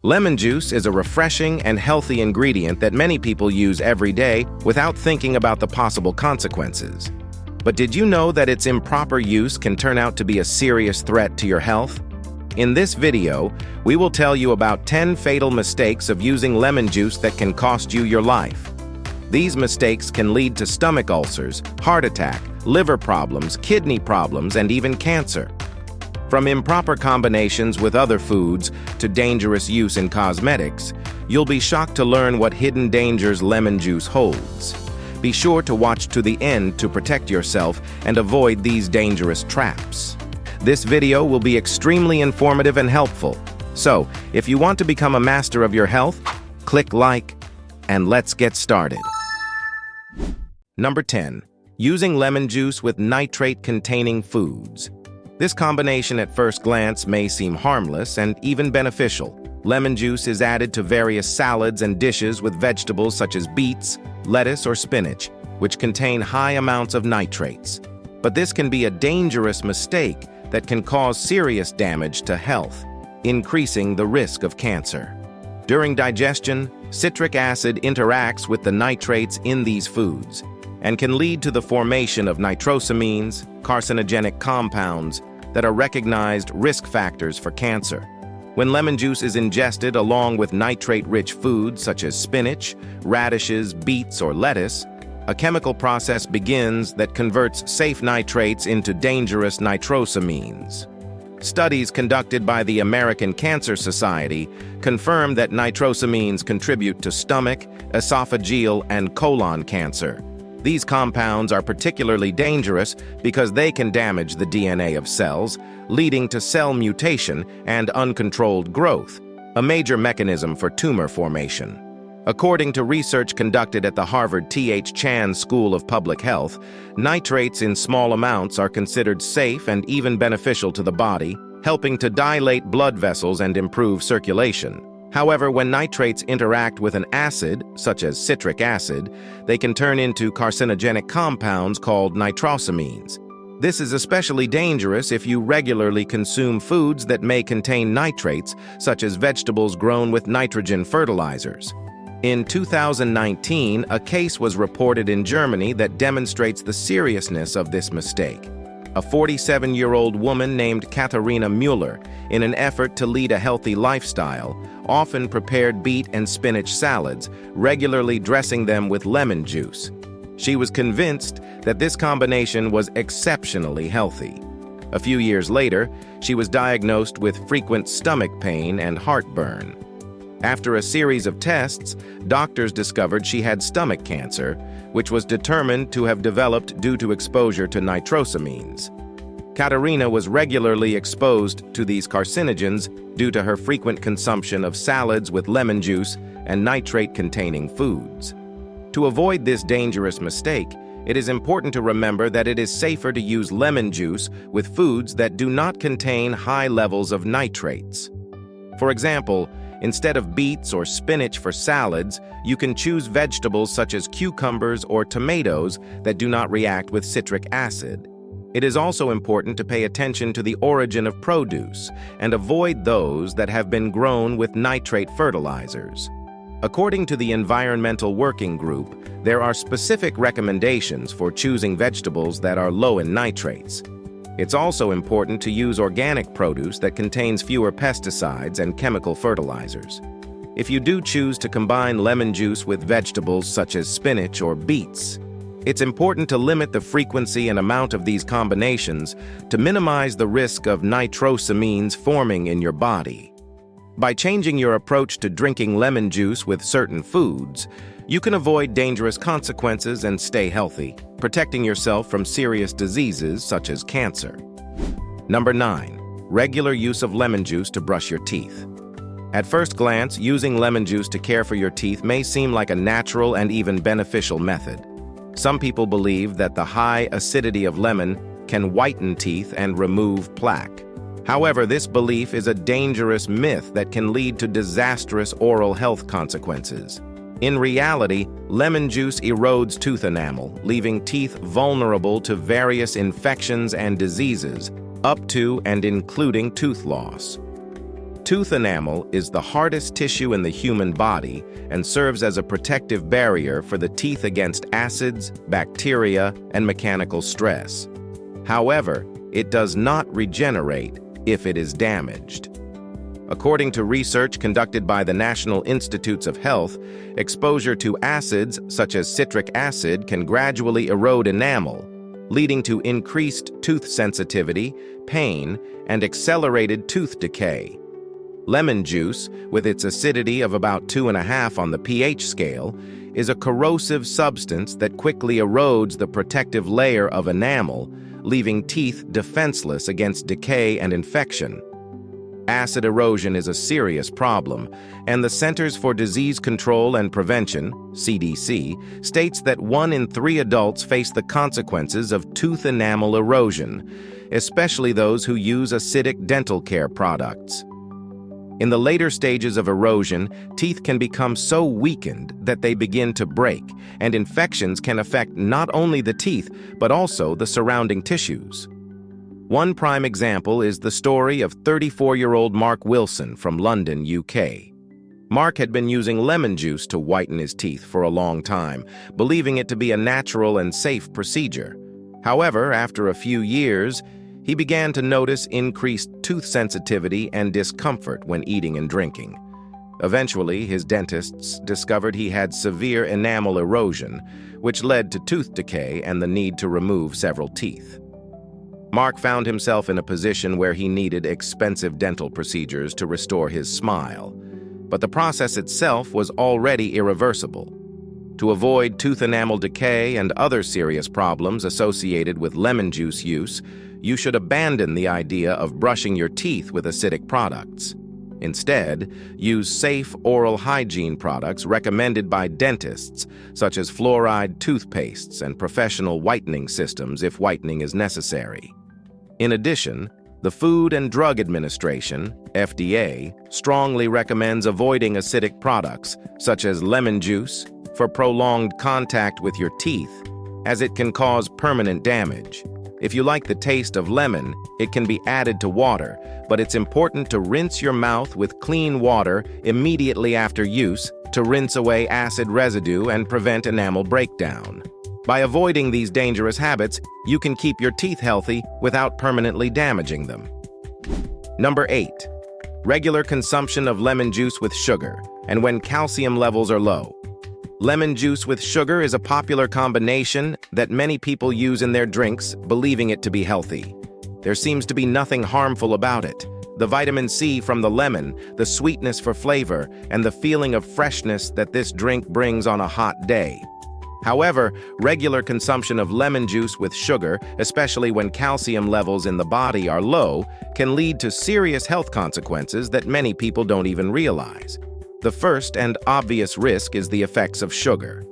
Lemon juice is a refreshing and healthy ingredient that many people use every day without thinking about the possible consequences. But did you know that its improper use can turn out to be a serious threat to your health? In this video, we will tell you about 10 fatal mistakes of using lemon juice that can cost you your life. These mistakes can lead to stomach ulcers, heart attack, liver problems, kidney problems, and even cancer. From improper combinations with other foods to dangerous use in cosmetics, you'll be shocked to learn what hidden dangers lemon juice holds. Be sure to watch to the end to protect yourself and avoid these dangerous traps. This video will be extremely informative and helpful. So, if you want to become a master of your health, click like, and let's get started. Number 10. Using lemon juice with nitrate-containing foods. This combination at first glance may seem harmless and even beneficial. Lemon juice is added to various salads and dishes with vegetables such as beets, lettuce, or spinach, which contain high amounts of nitrates. But this can be a dangerous mistake that can cause serious damage to health, increasing the risk of cancer. During digestion, citric acid interacts with the nitrates in these foods and can lead to the formation of nitrosamines, carcinogenic compounds that are recognized risk factors for cancer. When lemon juice is ingested along with nitrate-rich foods such as spinach, radishes, beets, or lettuce, a chemical process begins that converts safe nitrates into dangerous nitrosamines. Studies conducted by the American Cancer Society confirm that nitrosamines contribute to stomach, esophageal, and colon cancer. These compounds are particularly dangerous because they can damage the DNA of cells, leading to cell mutation and uncontrolled growth, a major mechanism for tumor formation. According to research conducted at the Harvard T.H. Chan School of Public Health, nitrates in small amounts are considered safe and even beneficial to the body, helping to dilate blood vessels and improve circulation. However, when nitrates interact with an acid, such as citric acid, they can turn into carcinogenic compounds called nitrosamines. This is especially dangerous if you regularly consume foods that may contain nitrates, such as vegetables grown with nitrogen fertilizers. In 2019, a case was reported in Germany that demonstrates the seriousness of this mistake. A 47-year-old woman named Katharina Müller, in an effort to lead a healthy lifestyle, often prepared beet and spinach salads, regularly dressing them with lemon juice. She was convinced that this combination was exceptionally healthy. A few years later, she was diagnosed with frequent stomach pain and heartburn. After a series of tests, doctors discovered she had stomach cancer, which was determined to have developed due to exposure to nitrosamines. Katharina was regularly exposed to these carcinogens due to her frequent consumption of salads with lemon juice and nitrate-containing foods. To avoid this dangerous mistake, it is important to remember that it is safer to use lemon juice with foods that do not contain high levels of nitrates. For example, instead of beets or spinach for salads, you can choose vegetables such as cucumbers or tomatoes that do not react with citric acid. It is also important to pay attention to the origin of produce and avoid those that have been grown with nitrate fertilizers. According to the Environmental Working Group, there are specific recommendations for choosing vegetables that are low in nitrates. It's also important to use organic produce that contains fewer pesticides and chemical fertilizers. If you do choose to combine lemon juice with vegetables such as spinach or beets, it's important to limit the frequency and amount of these combinations to minimize the risk of nitrosamines forming in your body. By changing your approach to drinking lemon juice with certain foods, you can avoid dangerous consequences and stay healthy, protecting yourself from serious diseases such as cancer. Number 9. Regular use of lemon juice to brush your teeth. At first glance, using lemon juice to care for your teeth may seem like a natural and even beneficial method. Some people believe that the high acidity of lemon can whiten teeth and remove plaque. However, this belief is a dangerous myth that can lead to disastrous oral health consequences. In reality, lemon juice erodes tooth enamel, leaving teeth vulnerable to various infections and diseases, up to and including tooth loss. Tooth enamel is the hardest tissue in the human body and serves as a protective barrier for the teeth against acids, bacteria, and mechanical stress. However, it does not regenerate if it is damaged. According to research conducted by the National Institutes of Health, exposure to acids such as citric acid can gradually erode enamel, leading to increased tooth sensitivity, pain, and accelerated tooth decay. Lemon juice, with its acidity of about 2.5 on the pH scale, is a corrosive substance that quickly erodes the protective layer of enamel, leaving teeth defenseless against decay and infection. Acid erosion is a serious problem, and the Centers for Disease Control and Prevention, CDC, states that 1 in 3 adults face the consequences of tooth enamel erosion, especially those who use acidic dental care products. In the later stages of erosion, teeth can become so weakened that they begin to break, and infections can affect not only the teeth, but also the surrounding tissues. One prime example is the story of 34-year-old Mark Wilson from London, UK. Mark had been using lemon juice to whiten his teeth for a long time, believing it to be a natural and safe procedure. However, after a few years, he began to notice increased tooth sensitivity and discomfort when eating and drinking. Eventually, his dentists discovered he had severe enamel erosion, which led to tooth decay and the need to remove several teeth. Mark found himself in a position where he needed expensive dental procedures to restore his smile, but the process itself was already irreversible. To avoid tooth enamel decay and other serious problems associated with lemon juice use, you should abandon the idea of brushing your teeth with acidic products. Instead, use safe oral hygiene products recommended by dentists, such as fluoride toothpastes and professional whitening systems if whitening is necessary. In addition, the Food and Drug Administration, FDA, strongly recommends avoiding acidic products, such as lemon juice, for prolonged contact with your teeth, as it can cause permanent damage. If you like the taste of lemon, it can be added to water, but it's important to rinse your mouth with clean water immediately after use to rinse away acid residue and prevent enamel breakdown. By avoiding these dangerous habits, you can keep your teeth healthy without permanently damaging them. Number 8. Regular consumption of lemon juice with sugar, and when calcium levels are low. Lemon juice with sugar is a popular combination that many people use in their drinks, believing it to be healthy. There seems to be nothing harmful about it. The vitamin C from the lemon, the sweetness for flavor, and the feeling of freshness that this drink brings on a hot day. However, regular consumption of lemon juice with sugar, especially when calcium levels in the body are low, can lead to serious health consequences that many people don't even realize. The first and obvious risk is the effects of sugar.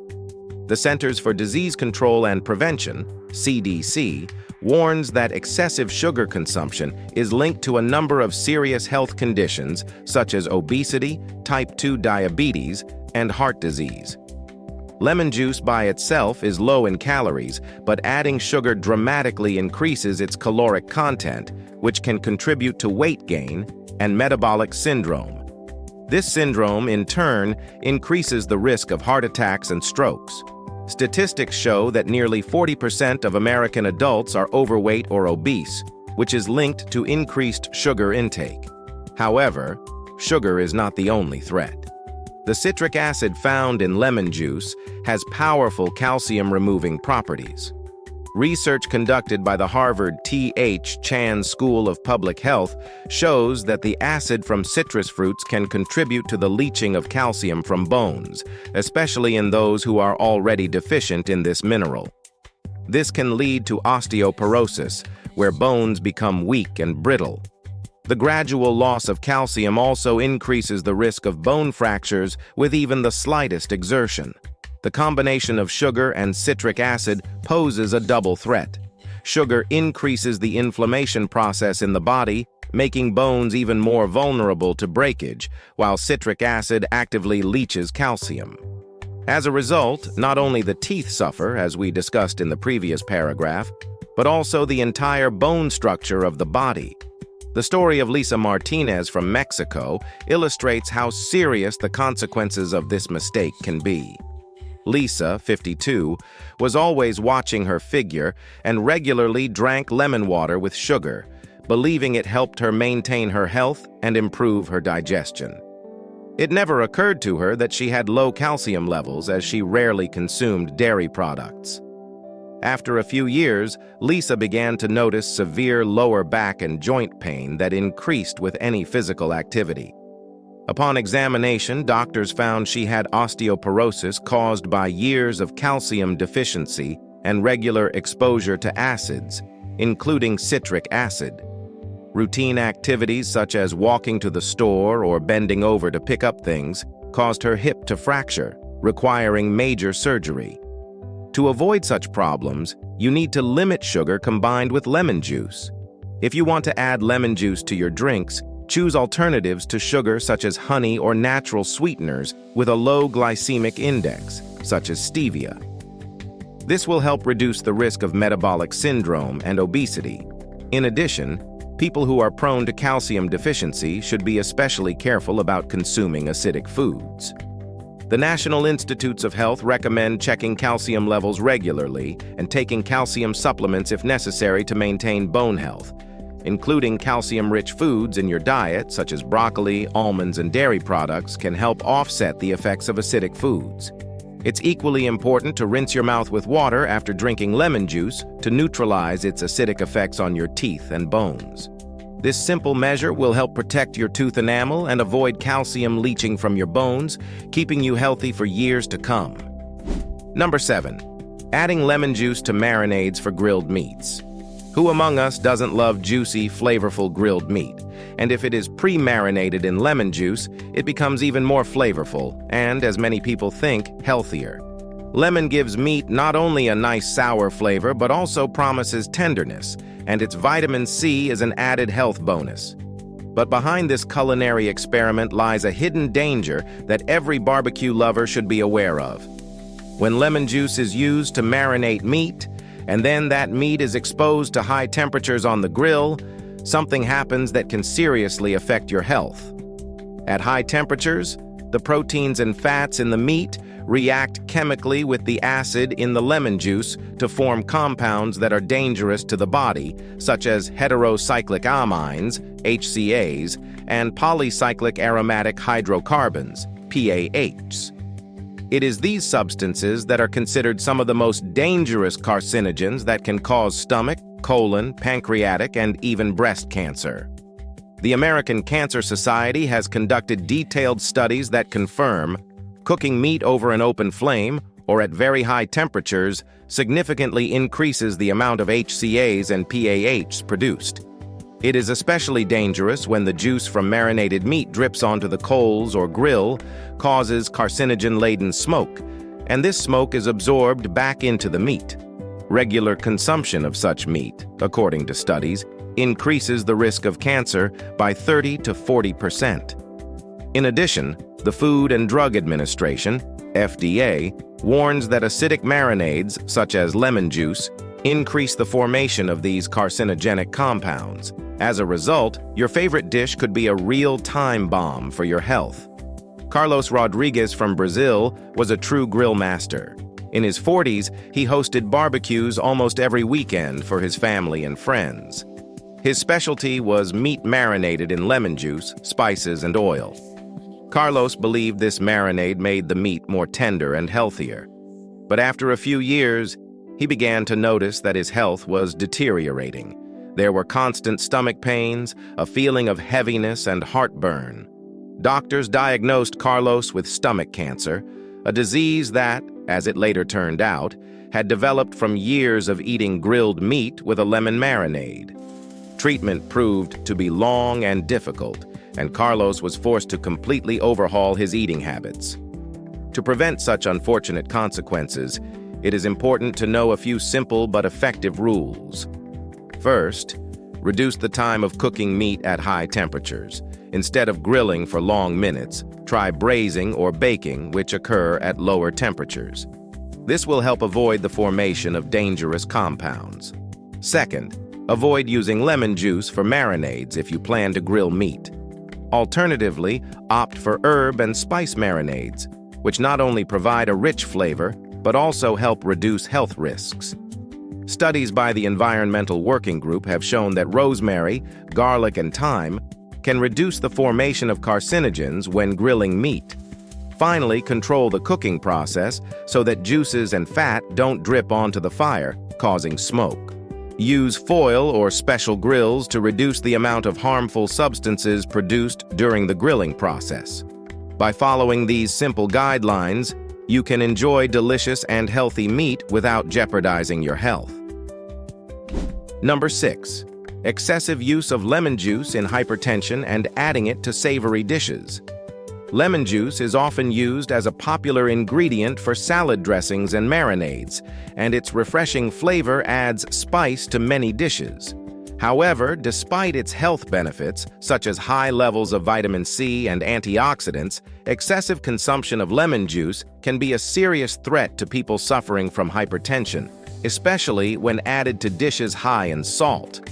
The Centers for Disease Control and Prevention, CDC, warns that excessive sugar consumption is linked to a number of serious health conditions such as obesity, type 2 diabetes, and heart disease. Lemon juice by itself is low in calories, but adding sugar dramatically increases its caloric content, which can contribute to weight gain and metabolic syndrome. This syndrome, in turn, increases the risk of heart attacks and strokes. Statistics show that nearly 40% of American adults are overweight or obese, which is linked to increased sugar intake. However, sugar is not the only threat. The citric acid found in lemon juice has powerful calcium-removing properties. Research conducted by the Harvard T.H. Chan School of Public Health shows that the acid from citrus fruits can contribute to the leaching of calcium from bones, especially in those who are already deficient in this mineral. This can lead to osteoporosis, where bones become weak and brittle. The gradual loss of calcium also increases the risk of bone fractures with even the slightest exertion. The combination of sugar and citric acid poses a double threat. Sugar increases the inflammation process in the body, making bones even more vulnerable to breakage, while citric acid actively leaches calcium. As a result, not only the teeth suffer, as we discussed in the previous paragraph, but also the entire bone structure of the body. The story of Lisa Martinez from Mexico illustrates how serious the consequences of this mistake can be. Lisa, 52, was always watching her figure and regularly drank lemon water with sugar, believing it helped her maintain her health and improve her digestion. It never occurred to her that she had low calcium levels, as she rarely consumed dairy products. After a few years, Lisa began to notice severe lower back and joint pain that increased with any physical activity. Upon examination, doctors found she had osteoporosis caused by years of calcium deficiency and regular exposure to acids, including citric acid. Routine activities such as walking to the store or bending over to pick up things caused her hip to fracture, requiring major surgery. To avoid such problems, you need to limit sugar combined with lemon juice. If you want to add lemon juice to your drinks, choose alternatives to sugar such as honey or natural sweeteners with a low glycemic index, such as stevia. This will help reduce the risk of metabolic syndrome and obesity. In addition, people who are prone to calcium deficiency should be especially careful about consuming acidic foods. The National Institutes of Health recommend checking calcium levels regularly and taking calcium supplements if necessary to maintain bone health. Including calcium-rich foods in your diet, such as broccoli, almonds, and dairy products, can help offset the effects of acidic foods. It's equally important to rinse your mouth with water after drinking lemon juice to neutralize its acidic effects on your teeth and bones. This simple measure will help protect your tooth enamel and avoid calcium leaching from your bones, keeping you healthy for years to come. Number 7. Adding lemon juice to marinades for grilled meats. Who among us doesn't love juicy, flavorful grilled meat? And if it is pre-marinated in lemon juice, it becomes even more flavorful and, as many people think, healthier. Lemon gives meat not only a nice sour flavor, but also promises tenderness, and its vitamin C is an added health bonus. But behind this culinary experiment lies a hidden danger that every barbecue lover should be aware of. When lemon juice is used to marinate meat, and then that meat is exposed to high temperatures on the grill, something happens that can seriously affect your health. At high temperatures, the proteins and fats in the meat react chemically with the acid in the lemon juice to form compounds that are dangerous to the body, such as heterocyclic amines, HCAs, and polycyclic aromatic hydrocarbons, PAHs. It is these substances that are considered some of the most dangerous carcinogens that can cause stomach, colon, pancreatic, and even breast cancer. The American Cancer Society has conducted detailed studies that confirm cooking meat over an open flame or at very high temperatures significantly increases the amount of HCAs and PAHs produced. It is especially dangerous when the juice from marinated meat drips onto the coals or grill, causes carcinogen-laden smoke, and this smoke is absorbed back into the meat. Regular consumption of such meat, according to studies, increases the risk of cancer by 30 to 40%. In addition, the Food and Drug Administration, FDA, warns that acidic marinades, such as lemon juice, increase the formation of these carcinogenic compounds. As a result, your favorite dish could be a real time bomb for your health. Carlos Rodriguez from Brazil was a true grill master. In his 40s, he hosted barbecues almost every weekend for his family and friends. His specialty was meat marinated in lemon juice, spices, and oil. Carlos believed this marinade made the meat more tender and healthier. But after a few years, he began to notice that his health was deteriorating. There were constant stomach pains, a feeling of heaviness, and heartburn. Doctors diagnosed Carlos with stomach cancer, a disease that, as it later turned out, had developed from years of eating grilled meat with a lemon marinade. Treatment proved to be long and difficult, and Carlos was forced to completely overhaul his eating habits. To prevent such unfortunate consequences, it is important to know a few simple but effective rules. First, reduce the time of cooking meat at high temperatures. Instead of grilling for long minutes, try braising or baking, which occur at lower temperatures. This will help avoid the formation of dangerous compounds. Second, Avoid using lemon juice for marinades if you plan to grill meat. Alternatively, opt for herb and spice marinades, which not only provide a rich flavor, but also help reduce health risks. Studies by the Environmental Working Group have shown that rosemary, garlic, and thyme can reduce the formation of carcinogens when grilling meat. Finally, control the cooking process so that juices and fat don't drip onto the fire, causing smoke. Use foil or special grills to reduce the amount of harmful substances produced during the grilling process. By following these simple guidelines, you can enjoy delicious and healthy meat without jeopardizing your health. Number 6. Excessive use of lemon juice in hypertension and adding it to savory dishes. Lemon juice is often used as a popular ingredient for salad dressings and marinades, and its refreshing flavor adds spice to many dishes. However, despite its health benefits, such as high levels of vitamin C and antioxidants, excessive consumption of lemon juice can be a serious threat to people suffering from hypertension, especially when added to dishes high in salt.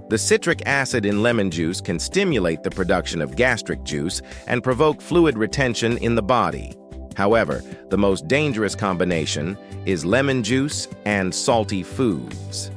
The citric acid in lemon juice can stimulate the production of gastric juice and provoke fluid retention in the body. However, the most dangerous combination is lemon juice and salty foods.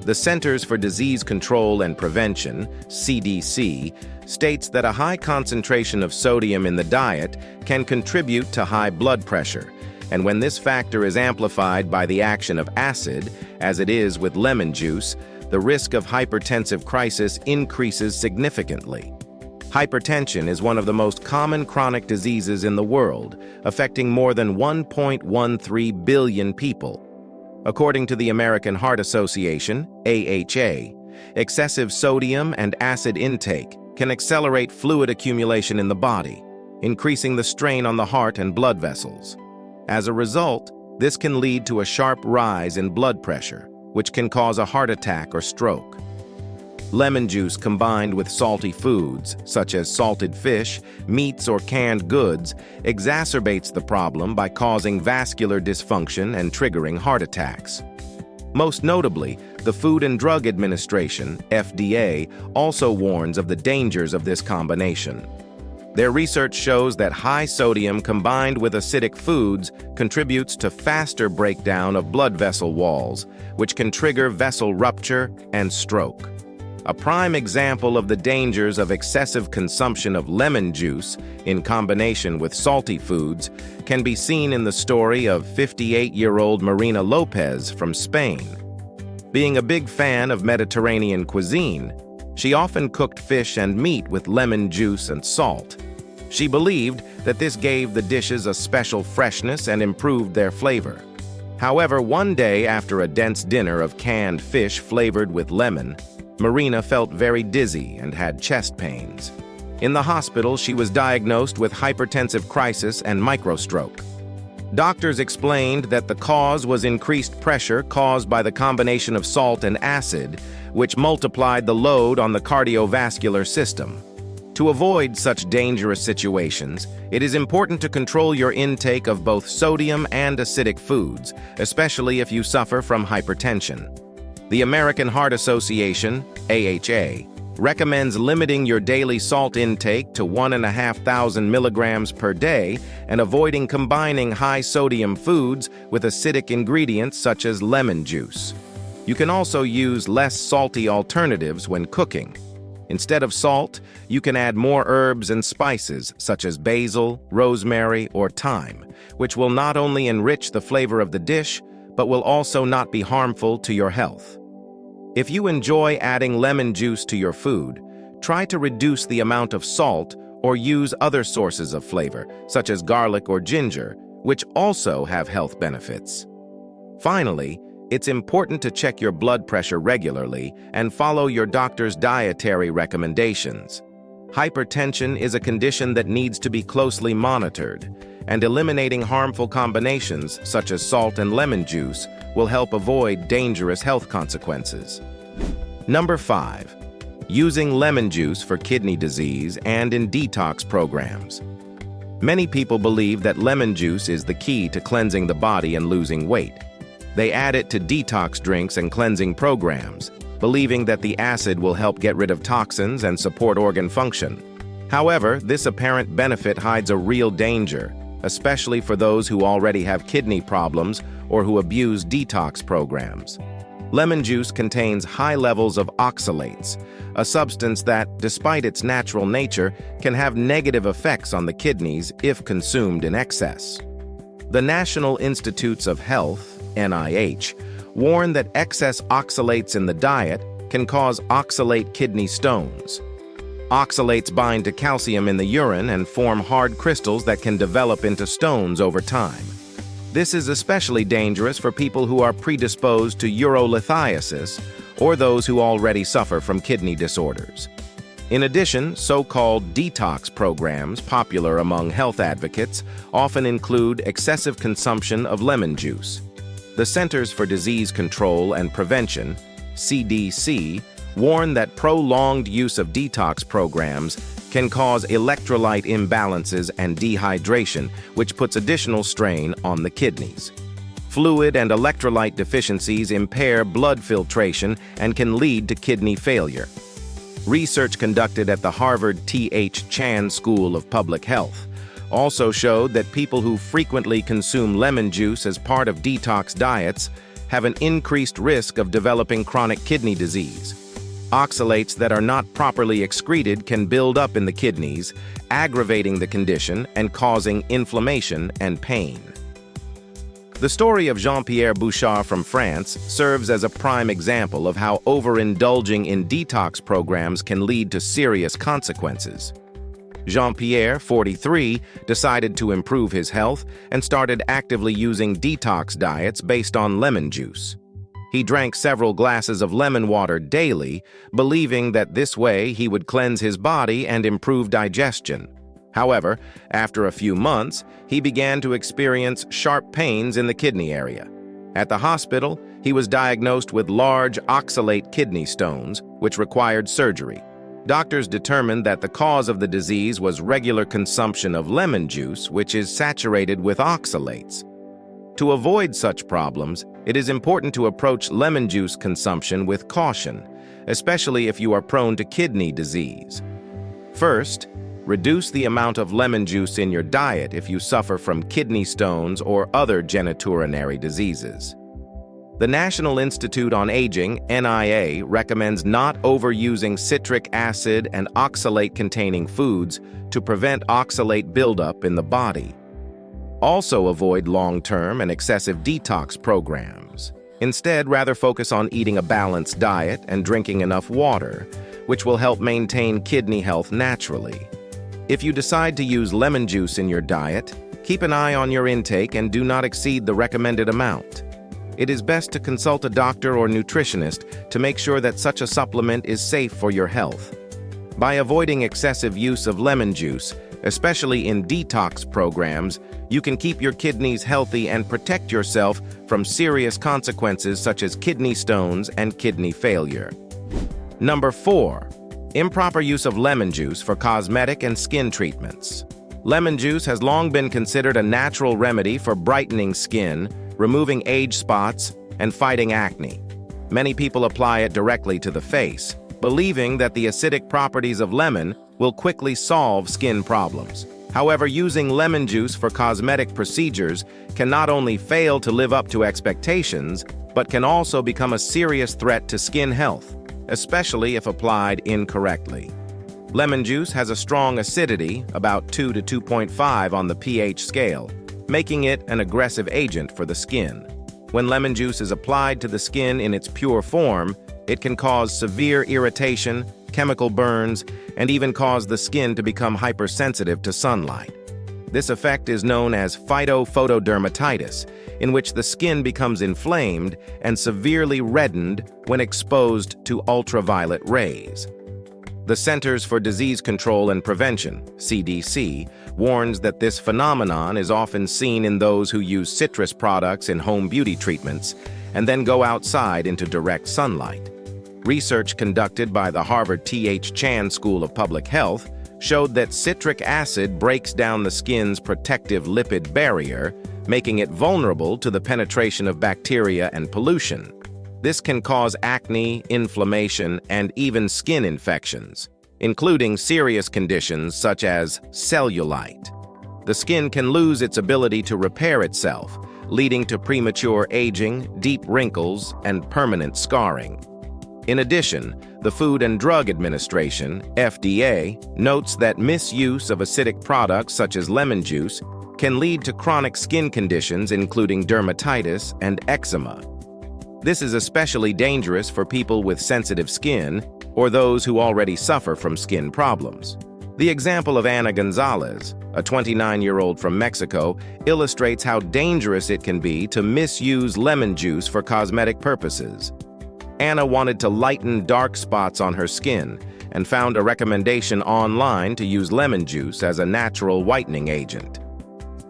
The Centers for Disease Control and Prevention, CDC, states that a high concentration of sodium in the diet can contribute to high blood pressure, and when this factor is amplified by the action of acid, as it is with lemon juice, the risk of hypertensive crisis increases significantly. Hypertension is one of the most common chronic diseases in the world, affecting more than 1.13 billion people. According to the American Heart Association, AHA, excessive sodium and acid intake can accelerate fluid accumulation in the body, increasing the strain on the heart and blood vessels. As a result, this can lead to a sharp rise in blood pressure, which can cause a heart attack or stroke. Lemon juice combined with salty foods, such as salted fish, meats, or canned goods, exacerbates the problem by causing vascular dysfunction and triggering heart attacks. Most notably, the Food and Drug Administration, FDA, also warns of the dangers of this combination. Their research shows that high sodium combined with acidic foods contributes to faster breakdown of blood vessel walls, which can trigger vessel rupture and stroke. A prime example of the dangers of excessive consumption of lemon juice in combination with salty foods can be seen in the story of 58-year-old Marina Lopez from Spain. Being a big fan of Mediterranean cuisine, she often cooked fish and meat with lemon juice and salt. She believed that this gave the dishes a special freshness and improved their flavor. However, one day after a dense dinner of canned fish flavored with lemon, Marina felt very dizzy and had chest pains. In the hospital, she was diagnosed with hypertensive crisis and microstroke. Doctors explained that the cause was increased pressure caused by the combination of salt and acid, which multiplied the load on the cardiovascular system. To avoid such dangerous situations, it is important to control your intake of both sodium and acidic foods, especially if you suffer from hypertension. The American Heart Association, AHA, recommends limiting your daily salt intake to 1,500 milligrams per day and avoiding combining high-sodium foods with acidic ingredients such as lemon juice. You can also use less salty alternatives when cooking. Instead of salt, you can add more herbs and spices such as basil, rosemary, or thyme, which will not only enrich the flavor of the dish, but will also not be harmful to your health. If you enjoy adding lemon juice to your food, try to reduce the amount of salt or use other sources of flavor, such as garlic or ginger, which also have health benefits. Finally, it's important to check your blood pressure regularly and follow your doctor's dietary recommendations. Hypertension is a condition that needs to be closely monitored, and eliminating harmful combinations such as salt and lemon juice will help avoid dangerous health consequences. Number 5. Using lemon juice for kidney disease and in detox programs. Many people believe that lemon juice is the key to cleansing the body and losing weight. They add it to detox drinks and cleansing programs, believing that the acid will help get rid of toxins and support organ function. However, this apparent benefit hides a real danger, especially for those who already have kidney problems or who abuse detox programs. Lemon juice contains high levels of oxalates, a substance that, despite its natural nature, can have negative effects on the kidneys if consumed in excess. The National Institutes of Health, NIH, warn that excess oxalates in the diet can cause oxalate kidney stones. Oxalates bind to calcium in the urine and form hard crystals that can develop into stones over time. This is especially dangerous for people who are predisposed to urolithiasis or those who already suffer from kidney disorders. In addition, so-called detox programs popular among health advocates often include excessive consumption of lemon juice. The Centers for Disease Control and Prevention, CDC, warn that prolonged use of detox programs can cause electrolyte imbalances and dehydration, which puts additional strain on the kidneys. Fluid and electrolyte deficiencies impair blood filtration and can lead to kidney failure. Research conducted at the Harvard T.H. Chan School of Public Health also showed that people who frequently consume lemon juice as part of detox diets have an increased risk of developing chronic kidney disease. Oxalates that are not properly excreted can build up in the kidneys, aggravating the condition and causing inflammation and pain. The story of Jean-Pierre Bouchard from France serves as a prime example of how overindulging in detox programs can lead to serious consequences. Jean-Pierre, 43, decided to improve his health and started actively using detox diets based on lemon juice. He drank several glasses of lemon water daily, believing that this way he would cleanse his body and improve digestion. However, after a few months, he began to experience sharp pains in the kidney area. At the hospital, he was diagnosed with large oxalate kidney stones, which required surgery. Doctors determined that the cause of the disease was regular consumption of lemon juice, which is saturated with oxalates. To avoid such problems, it is important to approach lemon juice consumption with caution, especially if you are prone to kidney disease. First, reduce the amount of lemon juice in your diet if you suffer from kidney stones or other genitourinary diseases. The National Institute on Aging, NIA, recommends not overusing citric acid and oxalate-containing foods to prevent oxalate buildup in the body. Also avoid long-term and excessive detox programs. Instead, rather focus on eating a balanced diet and drinking enough water, which will help maintain kidney health naturally. If you decide to use lemon juice in your diet, keep an eye on your intake and do not exceed the recommended amount. It is best to consult a doctor or nutritionist to make sure that such a supplement is safe for your health. By avoiding excessive use of lemon juice, especially in detox programs, you can keep your kidneys healthy and protect yourself from serious consequences such as kidney stones and kidney failure. Number 4. Improper use of lemon juice for cosmetic and skin treatments. Lemon juice has long been considered a natural remedy for brightening skin, removing age spots, and fighting acne. Many people apply it directly to the face, believing that the acidic properties of lemon will quickly solve skin problems. However, using lemon juice for cosmetic procedures can not only fail to live up to expectations, but can also become a serious threat to skin health, especially if applied incorrectly. Lemon juice has a strong acidity, about 2 to 2.5 on the pH scale, making it an aggressive agent for the skin. When lemon juice is applied to the skin in its pure form, it can cause severe irritation, chemical burns, and even cause the skin to become hypersensitive to sunlight. This effect is known as phytophotodermatitis, in which the skin becomes inflamed and severely reddened when exposed to ultraviolet rays. The Centers for Disease Control and Prevention, CDC, warns that this phenomenon is often seen in those who use citrus products in home beauty treatments and then go outside into direct sunlight. Research conducted by the Harvard T.H. Chan School of Public Health showed that citric acid breaks down the skin's protective lipid barrier, making it vulnerable to the penetration of bacteria and pollution. This can cause acne, inflammation, and even skin infections, including serious conditions such as cellulite. The skin can lose its ability to repair itself, leading to premature aging, deep wrinkles, and permanent scarring. In addition, the Food and Drug Administration, FDA, notes that misuse of acidic products such as lemon juice can lead to chronic skin conditions including dermatitis and eczema. This is especially dangerous for people with sensitive skin or those who already suffer from skin problems. The example of Ana Gonzalez, a 29-year-old from Mexico, illustrates how dangerous it can be to misuse lemon juice for cosmetic purposes. Ana wanted to lighten dark spots on her skin and found a recommendation online to use lemon juice as a natural whitening agent.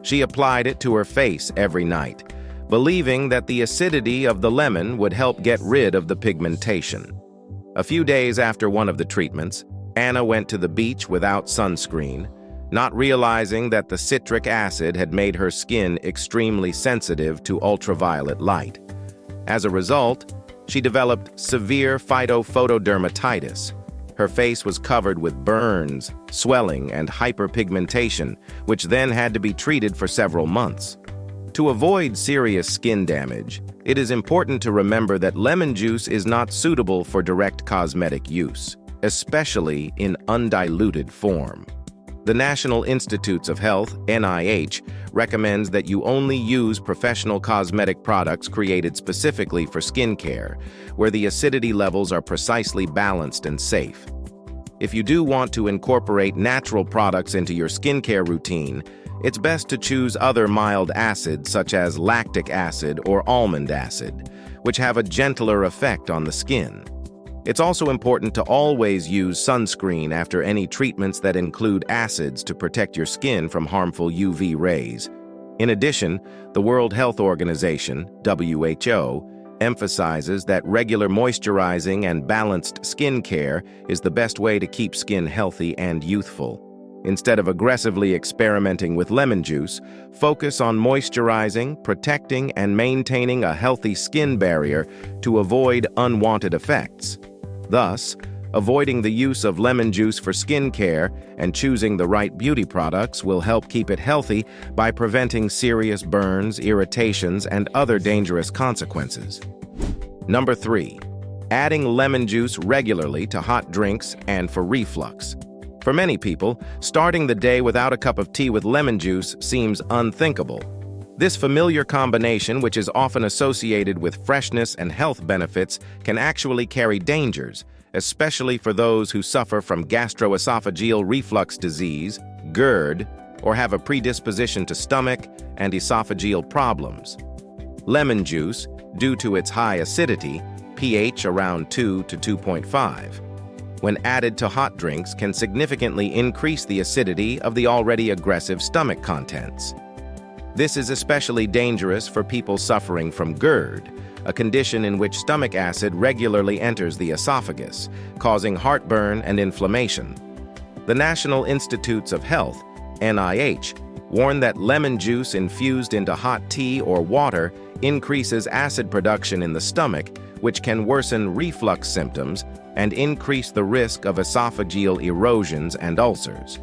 She applied it to her face every night, believing that the acidity of the lemon would help get rid of the pigmentation. A few days after one of the treatments, Ana went to the beach without sunscreen, not realizing that the citric acid had made her skin extremely sensitive to ultraviolet light. As a result, she developed severe phytophotodermatitis. Her face was covered with burns, swelling, and hyperpigmentation, which then had to be treated for several months. To avoid serious skin damage, it is important to remember that lemon juice is not suitable for direct cosmetic use, especially in undiluted form. The National Institutes of Health, NIH, recommends that you only use professional cosmetic products created specifically for skincare, where the acidity levels are precisely balanced and safe. If you do want to incorporate natural products into your skincare routine, it's best to choose other mild acids such as lactic acid or almond acid, which have a gentler effect on the skin. It's also important to always use sunscreen after any treatments that include acids to protect your skin from harmful UV rays. In addition, the World Health Organization, WHO, emphasizes that regular moisturizing and balanced skin care is the best way to keep skin healthy and youthful. Instead of aggressively experimenting with lemon juice, focus on moisturizing, protecting, and maintaining a healthy skin barrier to avoid unwanted effects. Thus, avoiding the use of lemon juice for skin care and choosing the right beauty products will help keep it healthy by preventing serious burns, irritations, and other dangerous consequences. Number 3. Adding lemon juice regularly to hot drinks and for reflux. For many people, starting the day without a cup of tea with lemon juice seems unthinkable. This familiar combination, which is often associated with freshness and health benefits, can actually carry dangers, especially for those who suffer from gastroesophageal reflux disease, GERD, or have a predisposition to stomach and esophageal problems. Lemon juice, due to its high acidity, pH around 2 to 2.5, when added to hot drinks can significantly increase the acidity of the already aggressive stomach contents. This is especially dangerous for people suffering from GERD, a condition in which stomach acid regularly enters the esophagus, causing heartburn and inflammation. The National Institutes of Health, NIH, warn that lemon juice infused into hot tea or water increases acid production in the stomach, which can worsen reflux symptoms and increase the risk of esophageal erosions and ulcers.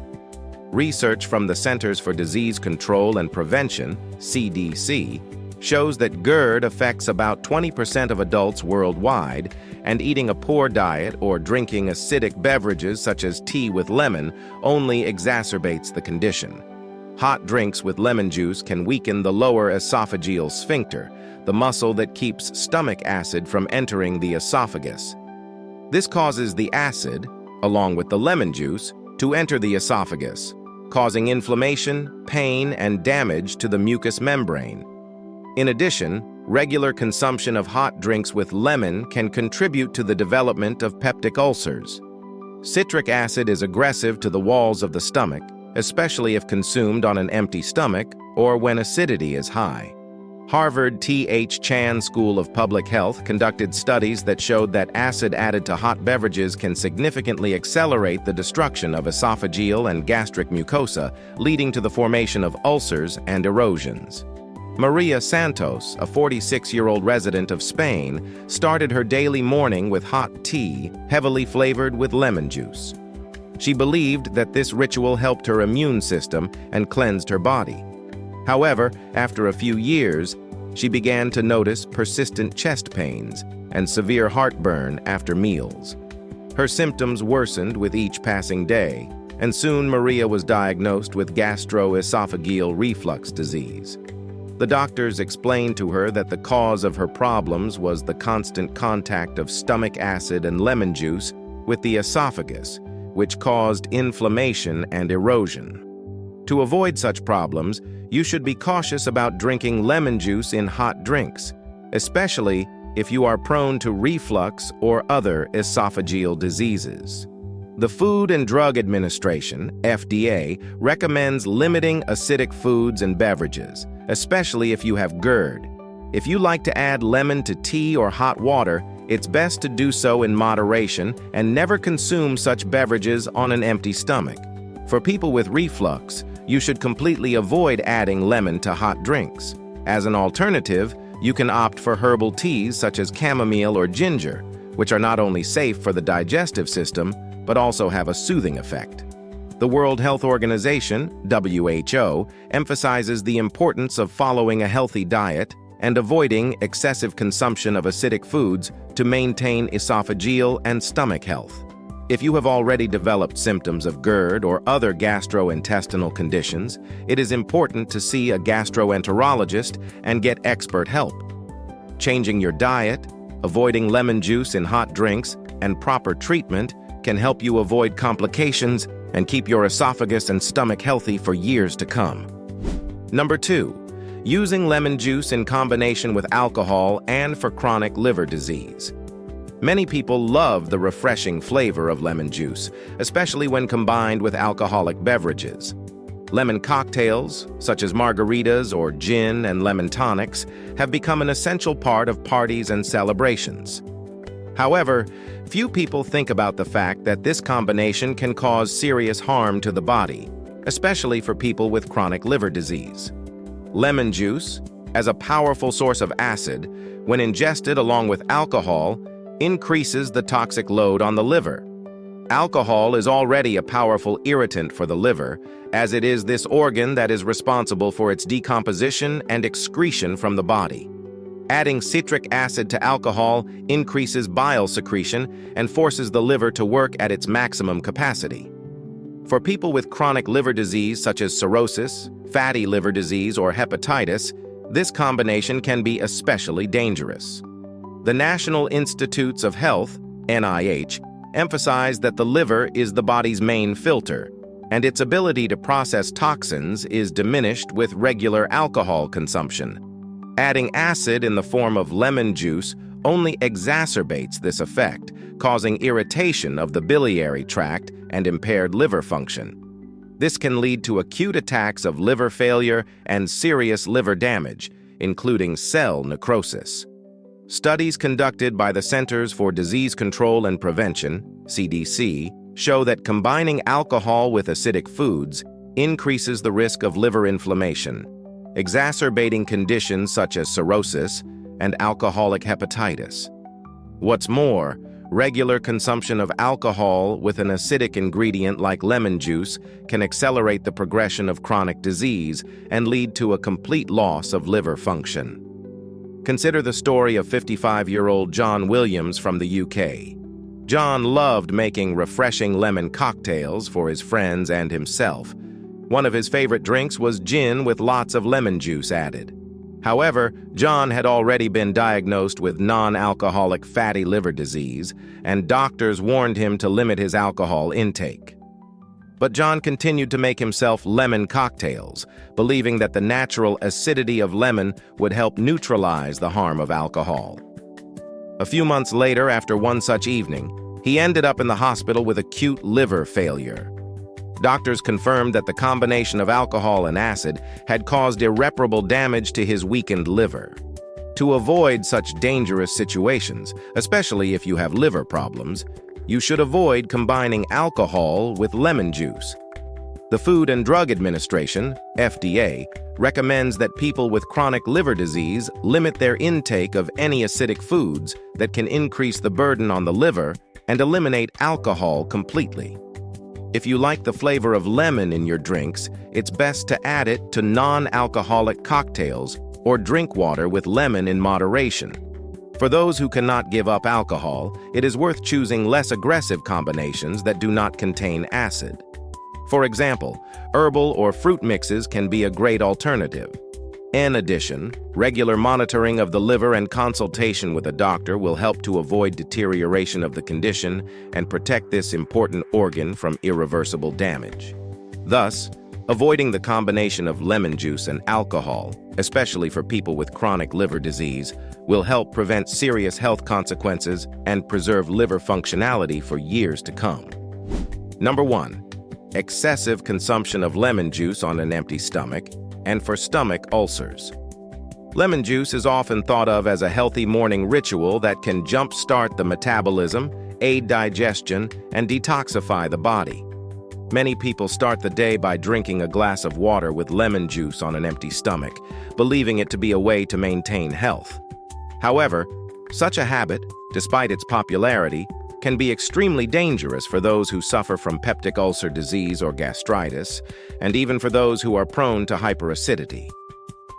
Research from the Centers for Disease Control and Prevention, CDC, shows that GERD affects about 20% of adults worldwide, and eating a poor diet or drinking acidic beverages such as tea with lemon only exacerbates the condition. Hot drinks with lemon juice can weaken the lower esophageal sphincter, the muscle that keeps stomach acid from entering the esophagus. This causes the acid, along with the lemon juice, to enter the esophagus, causing inflammation, pain, and damage to the mucous membrane. In addition, regular consumption of hot drinks with lemon can contribute to the development of peptic ulcers. Citric acid is aggressive to the walls of the stomach, especially if consumed on an empty stomach or when acidity is high. Harvard T.H. Chan School of Public Health conducted studies that showed that acid added to hot beverages can significantly accelerate the destruction of esophageal and gastric mucosa, leading to the formation of ulcers and erosions. Maria Santos, a 46-year-old resident of Spain, started her daily morning with hot tea, heavily flavored with lemon juice. She believed that this ritual helped her immune system and cleansed her body. However, after a few years, she began to notice persistent chest pains and severe heartburn after meals. Her symptoms worsened with each passing day, and soon Maria was diagnosed with gastroesophageal reflux disease. The doctors explained to her that the cause of her problems was the constant contact of stomach acid and lemon juice with the esophagus, which caused inflammation and erosion. To avoid such problems, you should be cautious about drinking lemon juice in hot drinks, especially if you are prone to reflux or other esophageal diseases. The Food and Drug Administration, FDA, recommends limiting acidic foods and beverages, especially if you have GERD. If you like to add lemon to tea or hot water, it's best to do so in moderation and never consume such beverages on an empty stomach. For people with reflux, you should completely avoid adding lemon to hot drinks. As an alternative, you can opt for herbal teas such as chamomile or ginger, which are not only safe for the digestive system, but also have a soothing effect. The World Health Organization, WHO, emphasizes the importance of following a healthy diet and avoiding excessive consumption of acidic foods to maintain esophageal and stomach health. If you have already developed symptoms of GERD or other gastrointestinal conditions, it is important to see a gastroenterologist and get expert help. Changing your diet, avoiding lemon juice in hot drinks, and proper treatment can help you avoid complications and keep your esophagus and stomach healthy for years to come. Number 2, using lemon juice in combination with alcohol and for chronic liver disease. Many people love the refreshing flavor of lemon juice, especially when combined with alcoholic beverages. Lemon cocktails, such as margaritas or gin and lemon tonics, have become an essential part of parties and celebrations. However, few people think about the fact that this combination can cause serious harm to the body, especially for people with chronic liver disease. Lemon juice, as a powerful source of acid, when ingested along with alcohol, increases the toxic load on the liver. Alcohol is already a powerful irritant for the liver, as it is this organ that is responsible for its decomposition and excretion from the body. Adding citric acid to alcohol increases bile secretion and forces the liver to work at its maximum capacity. For people with chronic liver disease such as cirrhosis, fatty liver disease, or hepatitis, this combination can be especially dangerous. The National Institutes of Health, NIH, emphasize that the liver is the body's main filter, and its ability to process toxins is diminished with regular alcohol consumption. Adding acid in the form of lemon juice only exacerbates this effect, causing irritation of the biliary tract and impaired liver function. This can lead to acute attacks of liver failure and serious liver damage, including cell necrosis. Studies conducted by the Centers for Disease Control and Prevention, CDC, show that combining alcohol with acidic foods increases the risk of liver inflammation, exacerbating conditions such as cirrhosis and alcoholic hepatitis. What's more, regular consumption of alcohol with an acidic ingredient like lemon juice can accelerate the progression of chronic disease and lead to a complete loss of liver function. Consider the story of 55-year-old John Williams from the UK. John loved making refreshing lemon cocktails for his friends and himself. One of his favorite drinks was gin with lots of lemon juice added. However, John had already been diagnosed with non-alcoholic fatty liver disease, and doctors warned him to limit his alcohol intake. But John continued to make himself lemon cocktails, believing that the natural acidity of lemon would help neutralize the harm of alcohol. A few months later, after one such evening, he ended up in the hospital with acute liver failure. Doctors confirmed that the combination of alcohol and acid had caused irreparable damage to his weakened liver. To avoid such dangerous situations, especially if you have liver problems, you should avoid combining alcohol with lemon juice. The Food and Drug Administration, FDA, recommends that people with chronic liver disease limit their intake of any acidic foods that can increase the burden on the liver and eliminate alcohol completely. If you like the flavor of lemon in your drinks, it's best to add it to non-alcoholic cocktails or drink water with lemon in moderation. For those who cannot give up alcohol, it is worth choosing less aggressive combinations that do not contain acid. For example, herbal or fruit mixes can be a great alternative. In addition, regular monitoring of the liver and consultation with a doctor will help to avoid deterioration of the condition and protect this important organ from irreversible damage. Thus, avoiding the combination of lemon juice and alcohol, especially for people with chronic liver disease, will help prevent serious health consequences and preserve liver functionality for years to come. Number 1. Excessive consumption of lemon juice on an empty stomach and for stomach ulcers. Lemon juice is often thought of as a healthy morning ritual that can jumpstart the metabolism, aid digestion, and detoxify the body. Many people start the day by drinking a glass of water with lemon juice on an empty stomach, believing it to be a way to maintain health. However, such a habit, despite its popularity, can be extremely dangerous for those who suffer from peptic ulcer disease or gastritis, and even for those who are prone to hyperacidity.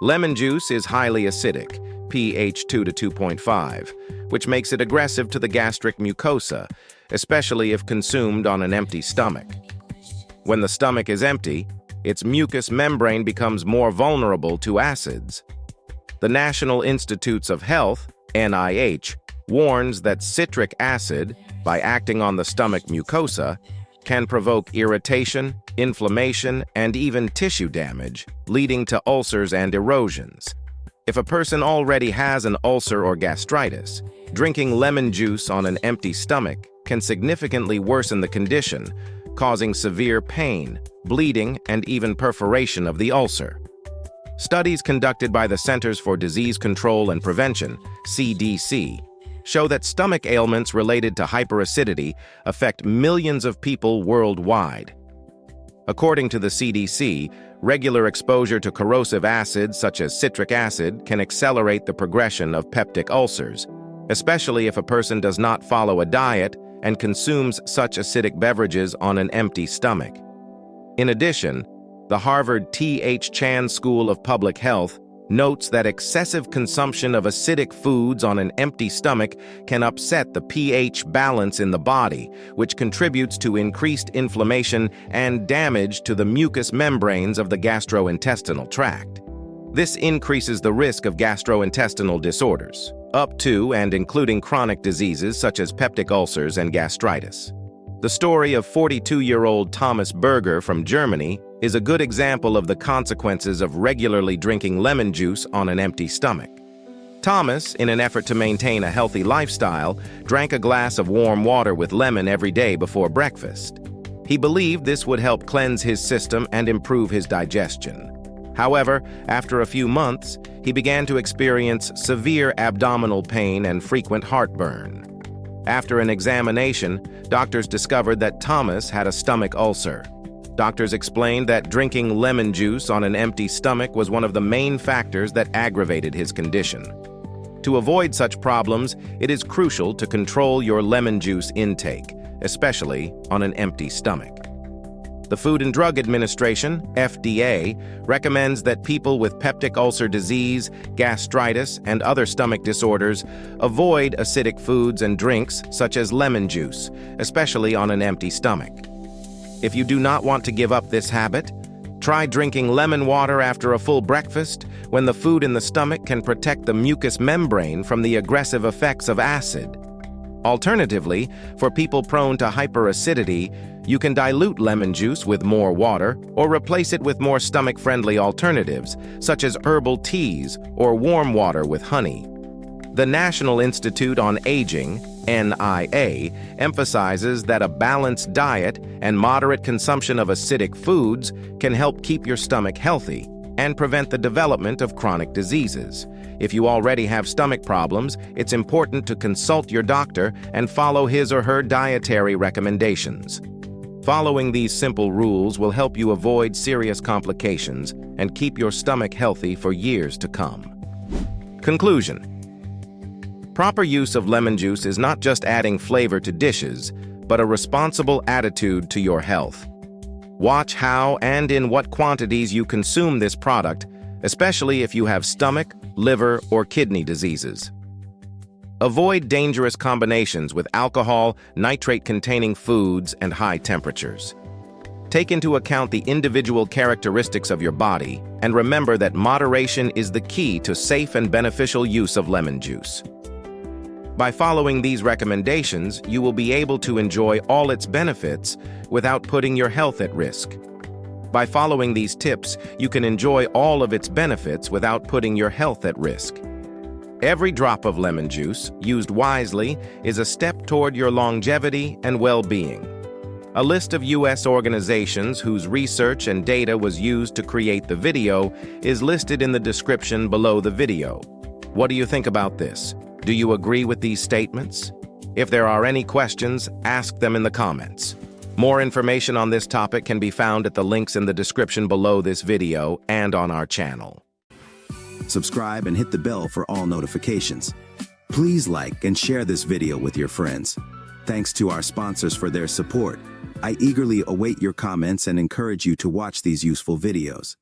Lemon juice is highly acidic, pH 2 to 2.5, which makes it aggressive to the gastric mucosa, especially if consumed on an empty stomach. When the stomach is empty, its mucous membrane becomes more vulnerable to acids. The National Institutes of Health, NIH, warns that citric acid, by acting on the stomach mucosa, can provoke irritation, inflammation, and even tissue damage, leading to ulcers and erosions. If a person already has an ulcer or gastritis, drinking lemon juice on an empty stomach can significantly worsen the condition, causing severe pain, bleeding, and even perforation of the ulcer. Studies conducted by the Centers for Disease Control and Prevention, CDC, show that stomach ailments related to hyperacidity affect millions of people worldwide. According to the CDC, regular exposure to corrosive acids such as citric acid can accelerate the progression of peptic ulcers, especially if a person does not follow a diet and consumes such acidic beverages on an empty stomach. In addition, the Harvard T.H. Chan School of Public Health notes that excessive consumption of acidic foods on an empty stomach can upset the pH balance in the body, which contributes to increased inflammation and damage to the mucous membranes of the gastrointestinal tract. This increases the risk of gastrointestinal disorders, up to and including chronic diseases such as peptic ulcers and gastritis. The story of 42-year-old Thomas Berger from Germany is a good example of the consequences of regularly drinking lemon juice on an empty stomach. Thomas, in an effort to maintain a healthy lifestyle, drank a glass of warm water with lemon every day before breakfast. He believed this would help cleanse his system and improve his digestion. However, after a few months, he began to experience severe abdominal pain and frequent heartburn. After an examination, doctors discovered that Thomas had a stomach ulcer. Doctors explained that drinking lemon juice on an empty stomach was one of the main factors that aggravated his condition. To avoid such problems, it is crucial to control your lemon juice intake, especially on an empty stomach. The Food and Drug Administration, FDA, recommends that people with peptic ulcer disease, gastritis, and other stomach disorders avoid acidic foods and drinks such as lemon juice, especially on an empty stomach. If you do not want to give up this habit, try drinking lemon water after a full breakfast when the food in the stomach can protect the mucous membrane from the aggressive effects of acid. Alternatively, for people prone to hyperacidity, you can dilute lemon juice with more water or replace it with more stomach-friendly alternatives, such as herbal teas or warm water with honey. The National Institute on Aging, NIA, emphasizes that a balanced diet and moderate consumption of acidic foods can help keep your stomach healthy and prevent the development of chronic diseases. If you already have stomach problems, it's important to consult your doctor and follow his or her dietary recommendations. Following these simple rules will help you avoid serious complications and keep your stomach healthy for years to come. Conclusion: proper use of lemon juice is not just adding flavor to dishes, but a responsible attitude to your health. Watch how and in what quantities you consume this product, especially if you have stomach, liver, or kidney diseases. Avoid dangerous combinations with alcohol, nitrate-containing foods, and high temperatures. Take into account the individual characteristics of your body, and remember that moderation is the key to safe and beneficial use of lemon juice. By following these recommendations, you will be able to enjoy all its benefits without putting your health at risk. By following these tips, you can enjoy all of its benefits without putting your health at risk. Every drop of lemon juice, used wisely, is a step toward your longevity and well-being. A list of U.S. organizations whose research and data was used to create the video is listed in the description below the video. What do you think about this? Do you agree with these statements? If there are any questions, ask them in the comments. More information on this topic can be found at the links in the description below this video and on our channel. Subscribe and hit the bell for all notifications. Please like and share this video with your friends. Thanks to our sponsors for their support. I eagerly await your comments and encourage you to watch these useful videos.